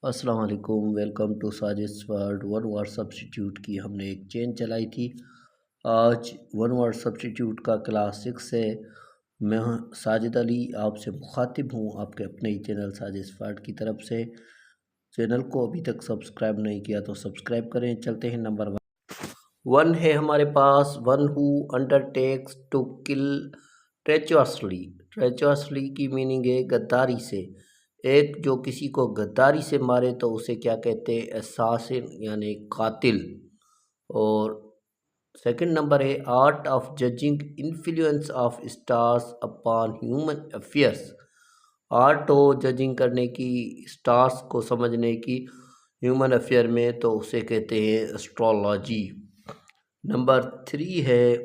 अस्सलाम वालेकुम। Welcome to Sajid word. One word substitute की हमने एक चेन चलाई थी। आज वन वर्ड सब्स्टिट्यूट का क्लास 6 है। मैं साजिद अली आपसे मुखातिब हूँ आपके अपने ही चैनल साजिद वर्ड की तरफ से। चैनल को अभी तक सब्सक्राइब नहीं किया तो सब्सक्राइब करें। चलते हैं नंबर वन है हमारे पास। One who undertakes to kill treacherously. Treacherously की मीनिंग है गद्दारी से। एक जो किसी को गद्दारी से मारे तो उसे क्या कहते हैं? अससासिन यानी कातिल। और सेकंड नंबर है art of judging influence of stars upon human affairs. Art हो जजिंग करने की, स्टार्स को समझने की ह्यूमन अफेयर में, तो उसे कहते हैं एस्ट्रोलॉजी। नंबर 3 है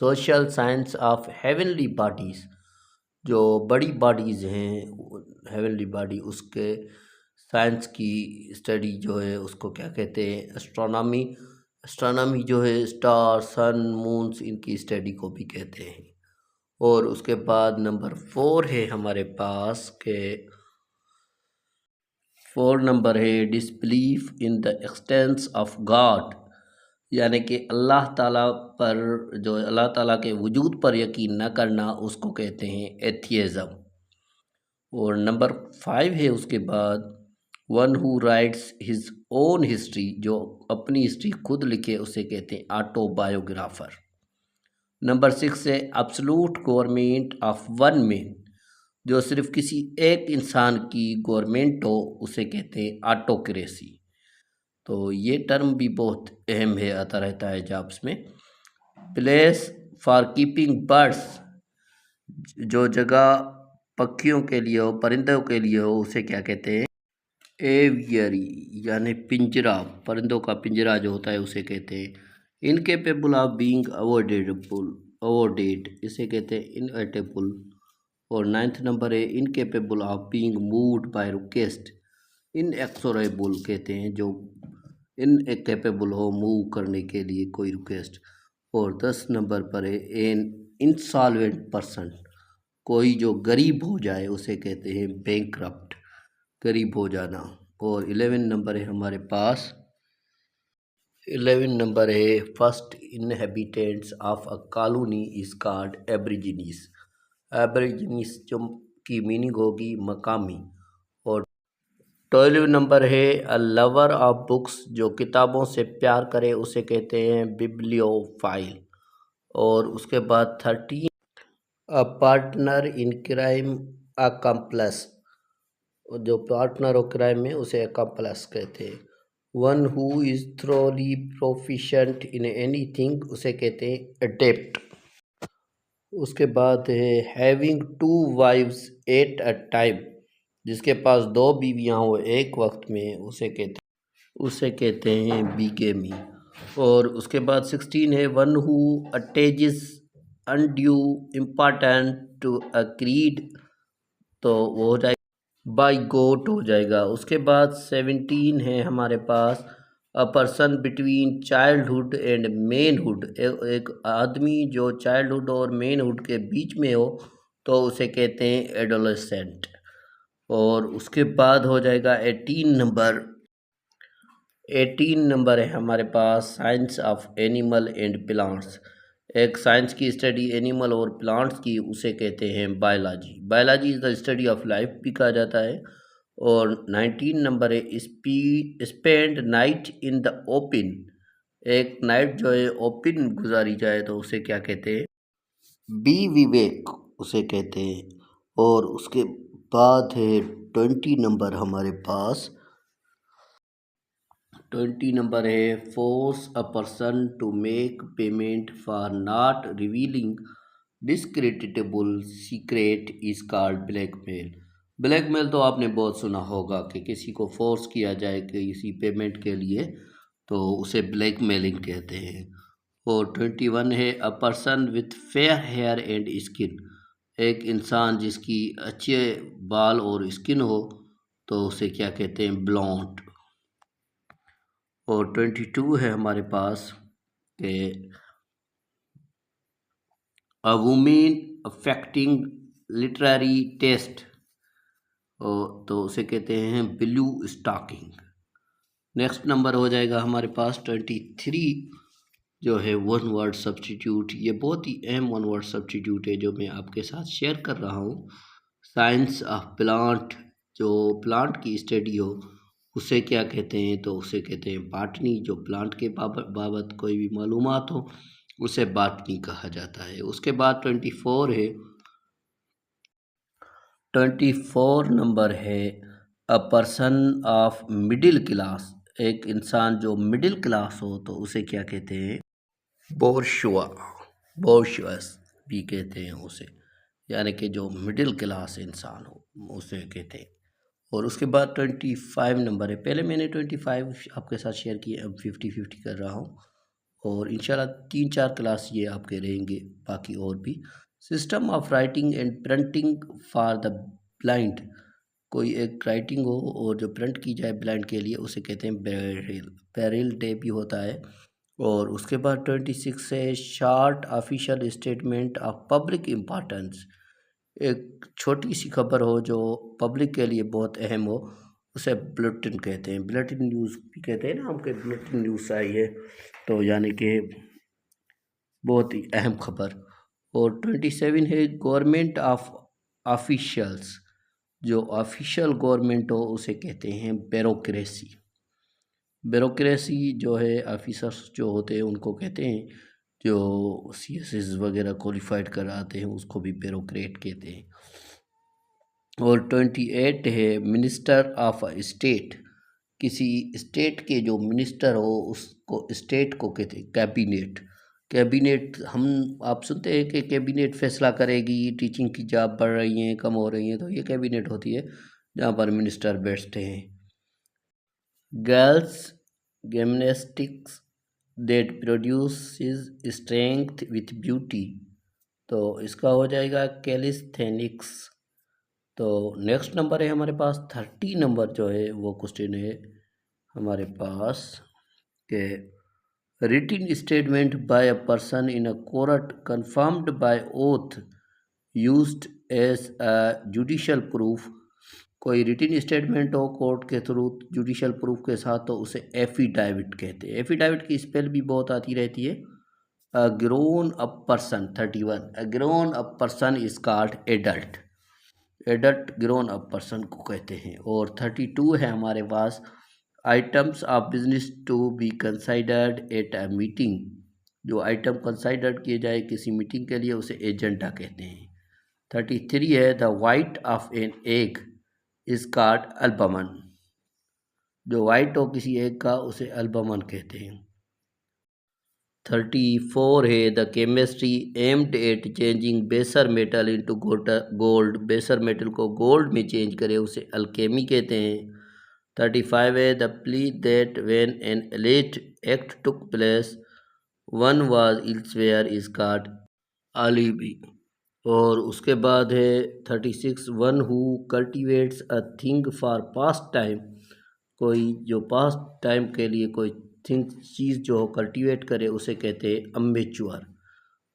social science of heavenly bodies. जो बड़ी बॉडीज़ हैं हेवनली बॉडी, उसके साइंस की स्टडी जो है उसको क्या कहते हैं? एस्ट्रोनॉमी। एस्ट्रोनॉमी जो है स्टार, सन, मून्स, इनकी स्टडी को भी कहते हैं। और उसके बाद नंबर 4 है हमारे पास के 4 नंबर है disbelief in the expanse of God. यानी कि अल्लाह ताला पर, जो अल्लाह ताला के वजूद पर यकीन न करना, उसको कहते हैं एथियज़म। और नंबर 5 है उसके बाद one who rights his own history. जो अपनी हिस्ट्री खुद लिखे उसे कहते हैं ऑटोबायोग्राफर। नंबर 6 है absolute government of one man. जो सिर्फ किसी एक इंसान की गवर्नमेंट हो उसे कहते हैं ऑटोक्रेसी। तो ये टर्म भी बहुत अहम है, आता रहता है जॉब्स में। Place for keeping birds. जो जगह पक्षियों के लिए हो, परिंदों के लिए हो, उसे क्या कहते हैं? एवियरी यानी पिंजरा। परिंदों का पिंजरा जो होता है उसे कहते हैं। इनकेपेबल ऑफ बीइंग अवॉर्डेड, इसे कहते हैं इनएटेबल। और 9th नंबर है incapable of being moved by request. Inexorable कहते हैं जो इनकेपेबल हो मूव करने के लिए कोई रिक्वेस्ट। और 10 नंबर पर है एन इंसॉल्वेंट पर्सन। कोई जो गरीब हो जाए उसे कहते हैं बैंकरप्ट, गरीब हो जाना। और 11 नंबर है हमारे पास 11 नंबर है first inhabitants of a colony is called aborigines. Aborigines जो की मीनिंग होगी मकामी। और 12 नंबर है अ लवर ऑफ बुक्स। जो किताबों से प्यार करे उसे कहते हैं बिब्लियोफाइल। और उसके बाद 13 अ पार्टनर इन क्राइम अकम्प्लस। जो पार्टनर ऑफ क्राइम में उसे अकम्प्लस कहते हैं। One who is thoroughly proficient in anything उसे कहते हैं अडेप्ट। उसके बाद है having two wives at a time. जिसके पास दो बीवियां हो एक वक्त में उसे कहते हैं बिगेमी। और उसके बाद 16 है one who attaches undue important to a creed. तो वो हो जाएगा बाई गोट हो जाएगा। उसके बाद 17 है हमारे पास a person between childhood and manhood. एक आदमी जो चाइल्डहुड और मेनहुड के बीच में हो तो उसे कहते हैं एडोलेसेंट। और उसके बाद हो जाएगा 18 नंबर है हमारे पास science of animal and plants. एक साइंस की स्टडी एनिमल और प्लांट्स की उसे कहते हैं biology. Biology is the study of life भी कहा जाता है। और 19 नंबर है spend night in the open. एक नाइट जो है ओपन गुजारी जाए तो उसे क्या कहते हैं? बी विवेक उसे कहते हैं। और उसके बाद है 20 नंबर हमारे पास 20 नंबर है force a person to make payment for not revealing discreditable secret is called blackmail. Blackmail तो आपने बहुत सुना होगा कि किसी को फोर्स किया जाए किसी पेमेंट के लिए, तो उसे ब्लैकमेलिंग कहते हैं। और 21 है a person with fair hair and skin. एक इंसान जिसकी अच्छे बाल और स्किन हो तो उसे क्या कहते हैं? ब्लॉन्ड। और 22 है हमारे पास कि a women affecting literary test. तो उसे कहते हैं ब्लू स्टॉकिंग। नेक्स्ट नंबर हो जाएगा हमारे पास 23 जो है वन वर्ड सब्स्टिट्यूट। ये बहुत ही अहम वन वर्ड सब्स्टिट्यूट है जो मैं आपके साथ शेयर कर रहा हूँ। साइंस ऑफ प्लांट, जो प्लांट की स्टडी हो उसे क्या कहते हैं, तो उसे कहते हैं बॉटनी। जो प्लांट के बाबत कोई भी मालूमात हो उसे बॉटनी कहा जाता है। उसके बाद 24 है, 24 नंबर है a person of middle class. एक इंसान जो मिडिल क्लास हो तो उसे क्या कहते हैं, बोर्शुआ, बोर्शुअस भी कहते हैं उसे, यानी कि जो मिडिल क्लास इंसान हो उसे कहते हैं। और उसके बाद 25 नंबर है। पहले मैंने 25 आपके साथ शेयर किए, अब 50-50 कर रहा हूँ और इंशाल्लाह 3-4 क्लास ये आपके रहेंगे, बाकी और भी। System of writing and printing for the blind. कोई एक राइटिंग हो और जो प्रिंट की जाए ब्लाइंड के लिए उसे कहते हैं ब्रेल। ब्रेल डे भी होता है। और उसके बाद 26 है short official statement of public importance. एक छोटी सी खबर हो जो पब्लिक के लिए बहुत अहम हो उसे बुलेटिन कहते हैं। बुलेटिन न्यूज़ भी कहते हैं ना, हमके बुलेटिन न्यूज़ आई है, तो यानी कि बहुत ही अहम खबर। और 27 है गवर्नमेंट ऑफ ऑफिशियल्स। जो ऑफिशियल गवर्नमेंट हो उसे कहते हैं ब्यूरोक्रेसी। ब्यूरोक्रेसी जो है ऑफिसर्स जो होते हैं उनको कहते हैं, जो सीएसएस वगैरह क्वालिफाइड कराते हैं उसको भी ब्यूरोक्रेट कहते हैं। और 28 है मिनिस्टर ऑफ स्टेट। किसी स्टेट के जो मिनिस्टर हो उसको स्टेट को कहते हैं कैबिनेट। कैबिनेट हम आप सुनते हैं कि कैबिनेट फैसला करेगी टीचिंग की जॉब बढ़ रही हैं कम हो रही हैं, तो ये कैबिनेट होती है जहाँ पर मिनिस्टर बैठते हैं। Girls gymnastics that produces strength with beauty, तो इसका हो जाएगा कैलिस्थेनिक्स। तो नेक्स्ट नंबर है हमारे पास 30 नंबर जो है वो क्वेश्चन है हमारे पास के written statement by a person in a court confirmed by oath used as a judicial proof. कोई रिटिन स्टेटमेंट हो कोर्ट के थ्रू जुडिशियल प्रूफ के साथ तो उसे एफिडेविट कहते हैं। एफिडेविट की स्पेल भी बहुत आती रहती है। A grown up person 31, a grown up person is called adult. Adult grown up person को कहते हैं। और 32 है हमारे पास items of business to be considered at a meeting. जो आइटम कंसाइडर्ड किए जाए किसी मीटिंग के लिए उसे एजेंडा कहते हैं। 33 है the white of an egg is called albumen. जो वाइट हो किसी एग का उसे अल्बमन कहते हैं। 34 है the chemistry aimed at changing baser metal into gold. Baser metal को गोल्ड में चेंज करे उसे अल्केमी कहते हैं। 35 है the plea that when an alleged act took place one was elsewhere is called alibi. और उसके बाद है 36 one who cultivates a thing for past time. कोई जो पास्ट टाइम के लिए कोई थिंग चीज़ जो हो कल्टिवेट करे उसे कहते हैं अम्बेचुअर।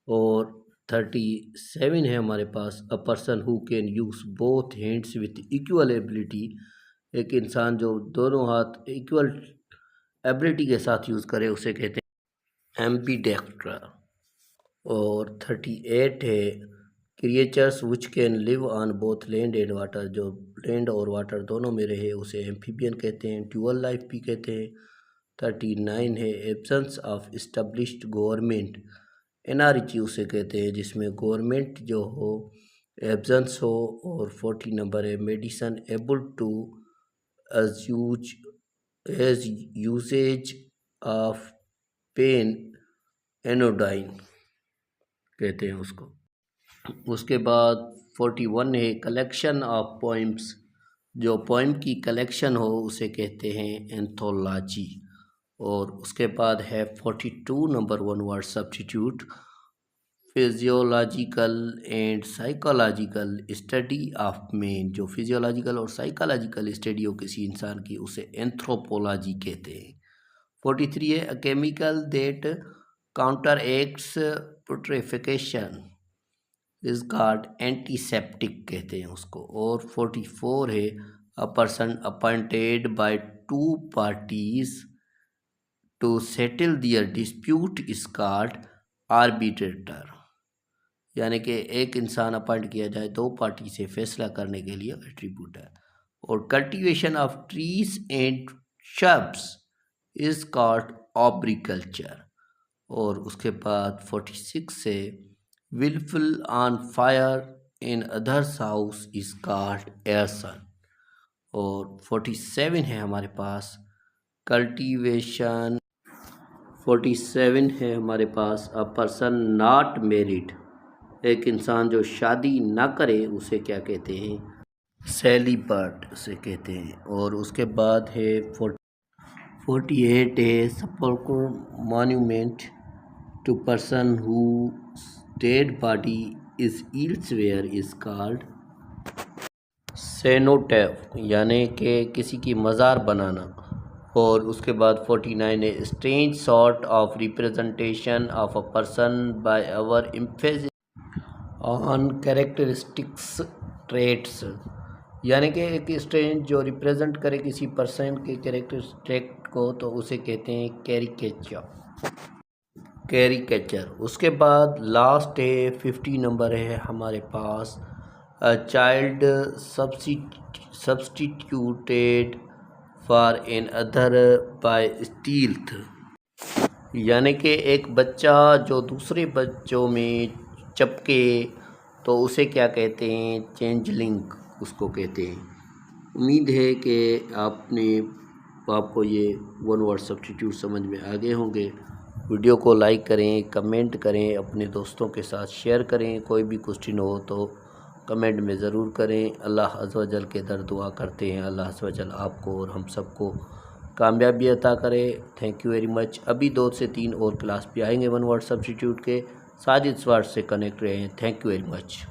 और 37 है हमारे पास a person who can use both hands with equal ability. एक इंसान जो दोनों हाथ इक्वल एबिलिटी के साथ यूज़ करे उसे कहते हैं एम्बीडेक्स्ट्रस। और 38 है creatures which can live on both land and water. जो लैंड और वाटर दोनों में रहे उसे एम्फीबियन कहते हैं, ड्यूअल लाइफ भी कहते हैं। 39 है एब्सेंस ऑफ इस्टब्लिश्ड गवर्नमेंट। एनआरईची उसे कहते हैं जिसमें गवर्नमेंट जो हो एब्सेंस हो। और 40 नंबर है medicine able to assuage of pain anodyne कहते हैं उसको। उसके बाद 41 है कलेक्शन ऑफ पोइम्स। जो पोइम की कलेक्शन हो उसे कहते हैं एंथोलॉजी। और उसके बाद है 42 number one word substitute physiological and psychological study of man. जो फिजियोलॉजिकल और साइकोलॉजिकल स्टडी हो किसी इंसान की उसे एंथ्रोपोलॉजी कहते हैं। 43 है a chemical that counteracts putrefaction. Is called antiseptic कहते हैं उसको। और 44 है a person appointed by two parties to settle their dispute is called arbitrator, यानी कि एक इंसान अपॉइंट किया जाए दो पार्टी से फैसला करने के लिए एट्रीब्यूटर। और cultivation of trees and shrubs is called arboriculture. और उसके बाद 46 से wilful on fire in others house is called arson. और 47 है हमारे पास कल्टीवेशन। 47 है हमारे पास अ पर्सन नॉट मैरिड, एक इंसान जो शादी ना करे उसे क्या कहते हैं, सेलिबर्ट उसे कहते हैं। और उसके बाद है 48 है sepulchre monument to person who dead body is elsewhere is called cenotaph, यानी कि किसी की मज़ार बनाना। और उसके बाद 49 है strange sort of representation of a person by over emphasis on characteristics traits, यानी कि एक स्ट्रेंज जो रिप्रेजेंट करे किसी पर्सन के कैरेक्टरिस्टिक को तो उसे कहते हैं कैरिकेचर। उसके बाद लास्ट है 50 नंबर है हमारे पास child substituted for an other by stealth, यानी कि एक बच्चा जो दूसरे बच्चों में चपके तो उसे क्या कहते हैं, चेंजलिंग उसको कहते हैं। उम्मीद है कि आपको ये वन वर्ड सब्स्टिट्यूट समझ में आ गए होंगे। वीडियो को लाइक करें, कमेंट करें, अपने दोस्तों के साथ शेयर करें। कोई भी क्वेश्चन हो तो कमेंट में ज़रूर करें। अल्लाह अज़्ज़ व जल के दर दुआ करते हैं अल्लाह अज़्ज़ व जल आपको और हम सबको कामयाबी अता करे। Thank you very much. अभी 2 से 3 और क्लास भी आएंगे वन वर्ड सब्स्टिट्यूट के। साजिद स्वाट से कनेक्ट रहें। Thank you very much.